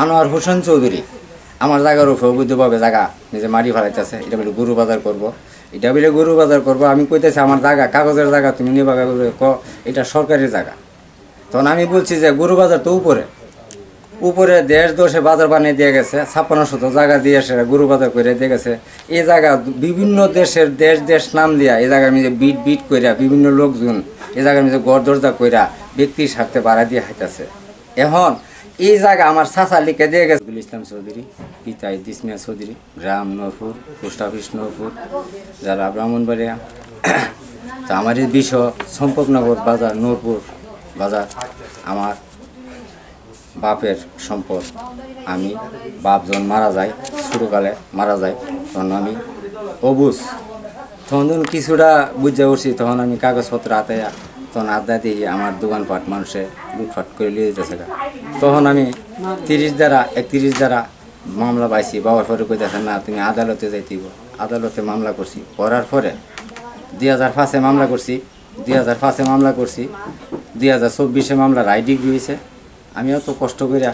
আনোয়ার হোসেন চৌধুরী আমার জায়গার উপর অবৈধভাবে জায়গা নিজে মারি ফেলাইতেছে। এটা বলে গরু বাজার করব, এটা বলে গরু বাজার করব। আমি কইতেছি আমার জায়গা কাগজের জায়গা, তুমি নিবা ক এটা সরকারি জায়গা। তখন আমি বলছি যে গরু বাজার তো উপরে উপরে দেশ দোষে বাজার বানিয়ে দিয়ে গেছে, 5600 জায়গা দিয়ে এসে গরু বাজার করে দিয়ে গেছে। এই জায়গা বিভিন্ন দেশের দেশ নাম দিয়া এই জায়গার মধ্যে বিট কইরা বিভিন্ন লোকজন এই জায়গার মধ্যে গড় দরজা কইরা ব্যক্তির স্বার্থে বাড়া দিয়ে হাইতাছে। এখন এই জায়গা আমার চাচা লিখে দিয়ে গেছে। ইসলাম চৌধুরী, পিতা ইদ্রিস মিয়া চৌধুরী, গ্রাম নূরপুর, পোস্ট অফিস নূরপুর, যারা ব্রাহ্মণবাড়িয়া। তো আমার এই বিষয় সম্পর্কনগর বাজার, নূরপুর বাজার আমার বাপের সম্পদ। আমি বাপ যখন মারা যায়, ছোটোকালে মারা যায়, তখন আমি অবুঝ, তখন কিছুটা বুঝে উঠছি। তখন আমি কাগজপত্র আতাইয়া তখন আদায় দিয়ে আমার দোকানপাট মানুষে লুটফাট করে নিয়ে যেতেছে। তখন আমি 31 ধারা মামলা পাইছি। বাবার পরে কইতেছে না তুমি আদালতে যাইতেইব। আদালতে মামলা করছি, করার পরে 2005-এ মামলা করছি, 2024-এ মামলা রায় ডিগ্রি হয়েছে। আমি অত কষ্ট করিয়া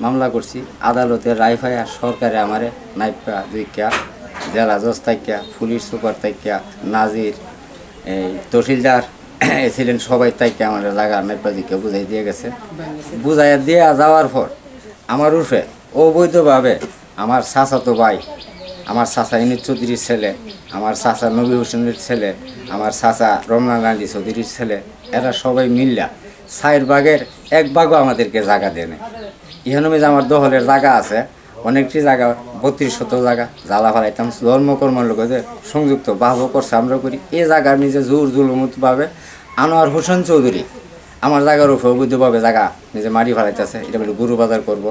মামলা করছি, আদালতে রায় পাইয়া সরকারে আমারে নাইপা দুইকা, জেলা জজ তাইকা, পুলিশ সুপার তাইকা, নাজির, এই তহসিলদার ছিলেন, সবাই তাইকা আমার জায়গা নাইপা দিকে বুঝাই দিয়ে গেছে। বুঝাইয়া দিয়ে যাওয়ার পর আমার উঠে অবৈধভাবে আমার চাচাতো ভাই, আমার চাচা ইনিস চৌধুরীর ছেলে, আমার চাচা নবী হোসেনের ছেলে, আমার চাচা রমনা গান্ধী চৌধুরীর ছেলে, এরা সবাই মিল্লা 4 ভাগের 1 ভাগও আমাদেরকে জায়গা দেয় না। এখানে যে আমার দহলের জায়গা আছে, অনেকটি জায়গা, 3200 জায়গা জ্বালা ফেলাইতাম। ধর্মকর্মের লোকেদের সংযুক্ত বাহব করছে, আমরা করি। এই জায়গার নিজে জোর জুলুমতভাবে আনোয়ার হোসেন চৌধুরী আমার জায়গার উপর অবৈধভাবে জায়গা নিজে মারি ফেলাইতেছে। এটা বলে গরু বাজার করব,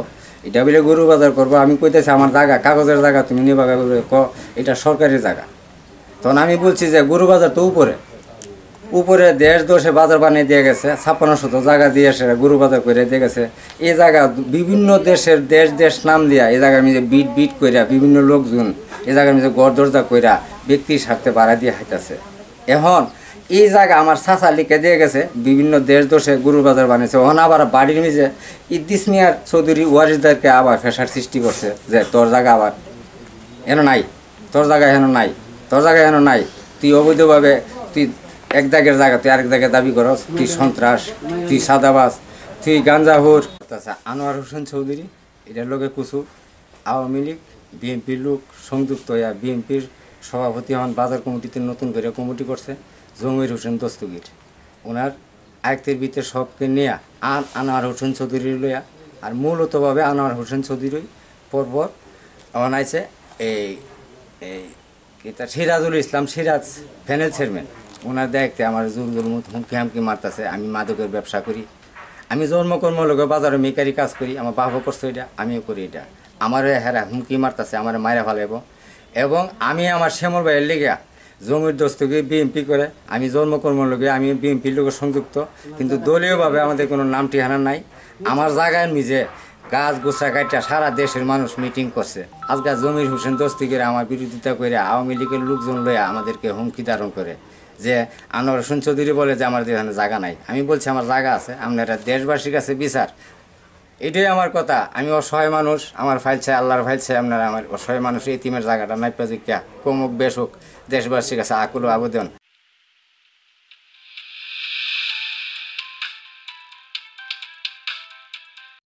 এটা বলে গরু বাজার করব। আমি কইতেছি আমার জায়গা কাগজের জায়গা, তুমি নিবা ক এটা সরকারি জায়গা। তখন আমি বলছি যে গরু বাজার তো উপরে দেশ দোষে বাজার বানিয়ে দিয়ে গেছে, 5600 জায়গা দিয়ে এসে গরু বাজার করে দিয়ে গেছে। এই জায়গা বিভিন্ন দেশের দেশ নাম দিয়া এই জায়গার মধ্যে বিট কইরা বিভিন্ন লোকজন এই জায়গার মধ্যে গড় দরজা কইরা ব্যক্তির স্বার্থে বাড়া দিয়ে হাইতাছে। এখন এই জায়গা আমার চাচা লিখে দিয়ে গেছে, বিভিন্ন দেশ দোষে গরু বাজার বানিয়েছে। ওখানে আবার বাড়ির নিচে ইদ্রিস মিয়া চৌধুরী ওয়ারিসদারকে আবার ফেসার সৃষ্টি করছে যে তোর জায়গা আবার এন নাই, তোর জায়গা হেন নাই, তোর জায়গা হেন নাই, তুই অবৈধভাবে তুই এক দাগের জায়গা তুই আরেক জায়গায় দাবি করস, তুই সন্ত্রাস, তুই সাদাবাজ, তুই গাঞ্জাহুর। আনোয়ার হোসেন চৌধুরী এটার লোকে কুচু আওয়ামী লীগ বিএনপির লোক সংযুক্ত হইয়া বিএনপির সভাপতি হন। বাজার কমিটিতে নতুন করে কমিটি করছে জমির হোসেন দস্তগীর, ওনার আয়ত্তের ভিতরে সবকে নেয়া আনোয়ার হোসেন চৌধুরী লইয়া। আর মূলতভাবে আনোয়ার হোসেন চৌধুরী পরপর বানাইছে এই সিরাজুল ইসলাম, সিরাজ ফ্যানেল চেয়ারম্যান। ওনার দেখতে আমার জোর হুমকি হামকি মারতেছে। আমি মাদকের ব্যবসা করি, আমি জন্মকর্ম লোক বাজারে মেকারি কাজ করি, আমার বাপও করছে এটা, আমিও করি এটা। আমার হেরা হুমকি মারতেছে, আমার মায়েরা ফেলাইব। এবং আমি আমার শ্যামল ভাইয়ের লেগে জমির দস্তকে বিএমপি করে, আমি জন্মকর্ম লোকে আমি বিএমপির লোকের সংযুক্ত, কিন্তু দলীয়ভাবে আমাদের কোনো নাম ঠিকানা নাই। আমার জায়গায় নিজে গাছ গোছা কাটা সারা দেশের মানুষ মিটিং করছে। আজকে জমির হোসেন দস্তগীর আমার বিরোধিতা করে আওয়ামী লীগের লোকজন লইয়া আমাদেরকে হুমকি ধারণ করে যে আনোয়ার হোসেন চৌধুরী বলে যে আমাদের এখানে জায়গা নাই। আমি বলছি আমার জায়গা আছে, আপনারা দেশবাসীর কাছে বিচার। এটাই আমার কথা। আমি অসহায় মানুষ, আমার ফাইল চাই, আল্লাহর ফাইল চাই। আপনারা আমার অসহায় মানুষ, এতিমের জায়গাটা নাই পাজিকা কমুক বেশুক দেশবাসীর কাছে আকুল আবেদন।